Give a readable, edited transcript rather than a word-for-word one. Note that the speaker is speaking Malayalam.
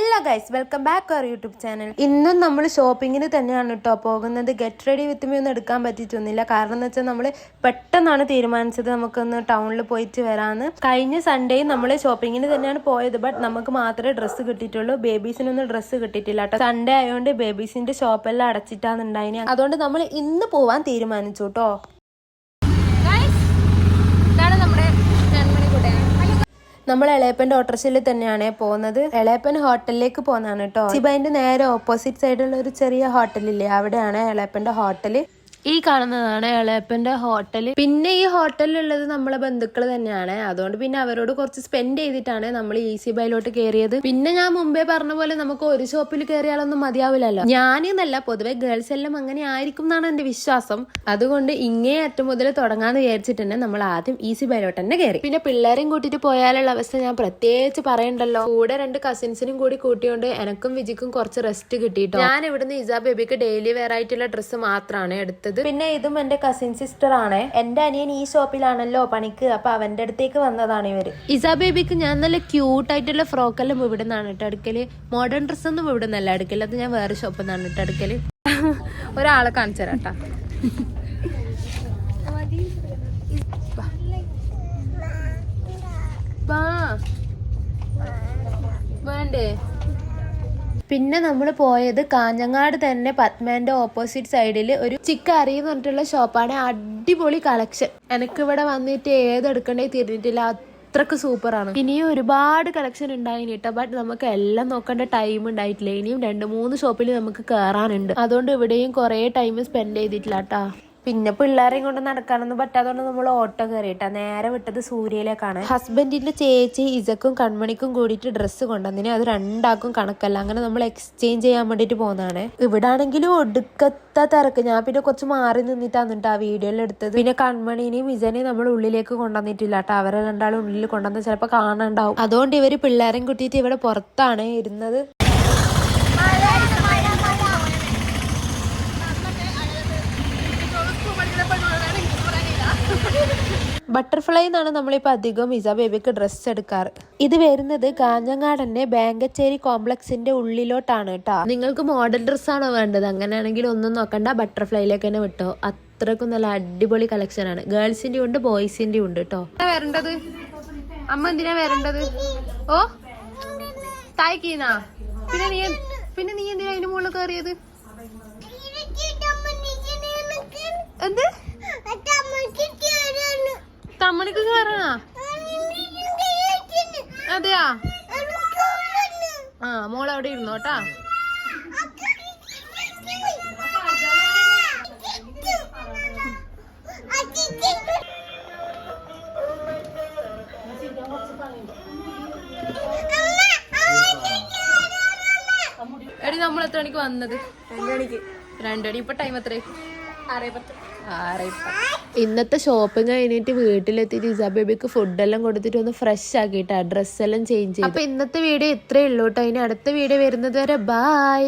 Hello guys, welcome back our YouTube channel. ഇന്നും നമ്മൾ ഷോപ്പിങ്ങിന് തന്നെയാണ് കേട്ടോ പോകുന്നത്. ഗെറ്റ് റെഡി വിത്ത് മീ ഒന്നും എടുക്കാൻ പറ്റിയിട്ടൊന്നുമില്ല. കാരണം എന്ന് വെച്ചാൽ നമ്മൾ പെട്ടെന്നാണ് തീരുമാനിച്ചത് നമുക്കൊന്ന് ടൗണിൽ പോയിട്ട് വരാമെന്ന്. കഴിഞ്ഞ സൺഡേയും നമ്മൾ ഷോപ്പിങ്ങിന് തന്നെയാണ് പോയത്. ബട്ട് നമുക്ക് മാത്രമേ ഡ്രസ്സ് കിട്ടിയിട്ടുള്ളൂ. ബേബീസിനൊന്നും ഡ്രസ്സ് കിട്ടിയിട്ടില്ല കേട്ടോ. സൺഡേ ആയതുകൊണ്ട് ബേബീസിന്റെ ഷോപ്പെല്ലാം അടച്ചിട്ടാണ് ഉണ്ടായിന്. അതുകൊണ്ട് നമ്മൾ ഇന്ന് പോവാൻ തീരുമാനിച്ചു കേട്ടോ. നമ്മൾ എളയപ്പൻ്റെ ഓട്ടോറിക്ഷയിൽ തന്നെയാണ് പോകുന്നത്. എളയപ്പൻ ഹോട്ടലിലേക്ക് പോകുന്നതാണ് കേട്ടോ. സിബൈൻ്റെ നേരെ ഓപ്പോസിറ്റ് സൈഡിലുള്ള ഒരു ചെറിയ ഹോട്ടലില്ലേ, അവിടെയാണ് എളയപ്പൻ്റെ ഹോട്ടൽ. ഈ കാണുന്നതാണ് എളയപ്പൻ്റെ ഹോട്ടൽ. പിന്നെ ഈ ഹോട്ടലിലുള്ളത് നമ്മളെ ബന്ധുക്കൾ തന്നെയാണ്. അതുകൊണ്ട് പിന്നെ അവരോട് കുറച്ച് സ്പെൻഡ് ചെയ്തിട്ടാണ് നമ്മൾ ഈസി ബൈയിലോട്ട് കയറിയത്. പിന്നെ ഞാൻ മുമ്പേ പറഞ്ഞ പോലെ നമുക്ക് ഒരു ഷോപ്പിൽ കയറിയാലൊന്നും മതിയാവില്ലല്ലോ. ഞാനെന്നല്ല, പൊതുവെ ഗേൾസ് എല്ലാം അങ്ങനെ ആയിരിക്കും എന്നാണ് എന്റെ വിശ്വാസം. അതുകൊണ്ട് ഇങ്ങേ അറ്റം മുതൽ തുടങ്ങാന്ന് വിചാരിച്ചിട്ട് തന്നെ നമ്മൾ ആദ്യം ഈസി ബൈയിലോട്ട് തന്നെ കയറി. പിന്നെ പിള്ളേരെയും കൂട്ടിട്ട് പോയാലുള്ള അവസ്ഥ ഞാൻ പ്രത്യേകിച്ച് പറയണ്ടല്ലോ. കൂടെ 2 കസിൻസിനും കൂടി കൂട്ടിയോണ്ട് എനക്കും വിജിക്കും കുറച്ച് റെസ്റ്റ് കിട്ടിയിട്ടോ. ഞാൻ ഇവിടുന്ന് ഇസാ ബേബിക്ക് ഡെയിലി വെയർ ആയിട്ടുള്ള ഡ്രസ്സ് മാത്രമാണ് എടുത്തത്. പിന്നെ ഇതും എന്റെ കസിൻ സിസ്റ്റർ ആണ്. എന്റെ അനിയൻ ഈ ഷോപ്പിലാണല്ലോ പണിക്ക്, അപ്പൊ അവന്റെ അടുത്തേക്ക് വന്നതാണ് ഇവര്. ഇസാ ബേബിക്ക് ഞാൻ നല്ല ക്യൂട്ട് ആയിട്ടുള്ള ഫ്രോക്കെല്ലാം ഇവിടെ നിന്നാണ് ഇട്ട് എടുക്കല്. മോഡേൺ ഡ്രസ് ഒന്നും ഇവിടെ നിന്നല്ല എടുക്കല്. അത് ഞാൻ വേറെ ഷോപ്പിൽ നിന്നാണ് ഇട്ട് എടുക്കല്. ഒരാളെ കാണിച്ചു തരാട്ടാ. വേണ്ടേ? പിന്നെ നമ്മൾ പോയത് കാഞ്ഞങ്ങാട് തന്നെ പത്മേന്റെ ഓപ്പോസിറ്റ് സൈഡിൽ ഒരു ചിക്കാരി എന്ന് പറഞ്ഞിട്ടുള്ള ഷോപ്പാണ്. അടിപൊളി കളക്ഷൻ. എനിക്കിവിടെ വന്നിട്ട് ഏതെടുക്കണ്ടേ തിരിഞ്ഞിട്ടില്ല, അത്രക്ക് സൂപ്പറാണ്. ഇനിയും ഒരുപാട് കളക്ഷൻ ഉണ്ടായിന് കേട്ടോ. ബട്ട് നമുക്ക് എല്ലാം നോക്കേണ്ട ടൈം ഉണ്ടായിട്ടില്ല. ഇനിയും 2-3 ഷോപ്പിൽ നമുക്ക് കയറാനുണ്ട്. അതുകൊണ്ട് ഇവിടെയും കുറെ ടൈം സ്പെൻഡ് ചെയ്തിട്ടില്ല കേട്ടോ. പിന്നെ പിള്ളേരെയും കൊണ്ട് നടക്കാനൊന്നും പറ്റാത്തതുകൊണ്ട് നമ്മൾ ഓട്ടോ കയറിയിട്ടാ നേരെ വിട്ടത് സൂര്യയിലേക്കാണ്. ഹസ്ബൻഡിന്റെ ചേച്ചി ഇസക്കും കൺമണിക്കും കൂടിയിട്ട് ഡ്രസ്സ് കൊണ്ടുവന്നിന്. അത് 2 കണക്കല്ല. അങ്ങനെ നമ്മൾ എക്സ്ചേഞ്ച് ചെയ്യാൻ വേണ്ടിട്ട് പോകുന്നതാണ്. ഇവിടെ ആണെങ്കിലും ഒടുക്കത്ത തിരക്ക്. ഞാൻ പിന്നെ കുറച്ച് മാറി നിന്നിട്ടാണ് കേട്ടോ ആ വീഡിയോയിൽ എടുത്തത്. പിന്നെ കൺമണിനെയും ഇസനെയും നമ്മൾ ഉള്ളിലേക്ക് കൊണ്ടുവന്നിട്ടില്ല കേട്ടോ. അവരെ 2 ഉള്ളിൽ കൊണ്ടുവന്ന് ചിലപ്പോൾ കാണാണ്ടാവും. അതുകൊണ്ട് ഇവര് പിള്ളേരെയും കൂട്ടിയിട്ട് ഇവിടെ പുറത്താണ് ഇരുന്നത്. ബട്ടർഫ്ലൈ എന്നാണ് നമ്മളിപ്പോൾ അധികം ഇസാ ബേബിക്ക് ഡ്രസ്സ് എടുക്കാറ്. ഇത് വരുന്നത് കാഞ്ഞങ്ങാടന്നെ ബാങ്കച്ചേരി കോംപ്ലക്സിന്റെ ഉള്ളിലോട്ടാണ് കേട്ടോ. നിങ്ങൾക്ക് മോഡൽ ഡ്രസ്സാണോ വേണ്ടത്? അങ്ങനെയാണെങ്കിൽ ഒന്നും നോക്കണ്ട, ബട്ടർഫ്ലൈയിലേക്ക് തന്നെ വിട്ടോ. അത്രക്കും നല്ല അടിപൊളി കളക്ഷൻ ആണ്. ഗേൾസിന്റെ ഉണ്ട്, ബോയ്സിന്റെ ഉണ്ട് കേട്ടോ. വരേണ്ടത് അമ്മ എന്തിനാ വരേണ്ടത്? ഓ തായ്ക്കീന്നാ? പിന്നെ നീ എന്തിനാ അതിന്റെ മുകളിൽ കയറിയത്? എന്ത് തമ്മണിക്ക് കയറണ? അതെയാ? ആ, മോളവിടെ ഇരുന്നോട്ടാ. എടി നമ്മൾ എത്ര മണിക്ക് വന്നത്? 2 മണി. ഇപ്പൊ ടൈം എത്ര? 6:10. ഇന്നത്തെ ഷോപ്പിംഗ് കഴിഞ്ഞിട്ട് വീട്ടിലെത്തിയിട്ട് ഇസാ ബേബിക്ക് ഫുഡെല്ലാം കൊടുത്തിട്ട് ഒന്ന് ഫ്രഷ് ആക്കിയിട്ടാ ഡ്രസ്സെല്ലാം ചേഞ്ച് ചെയ്തു. അപ്പൊ ഇന്നത്തെ വീഡിയോ ഇത്രയേ ഉള്ളൂ കേട്ടോ. ഇനി അടുത്ത വീഡിയോ വരുന്നത് വരെ ബൈ.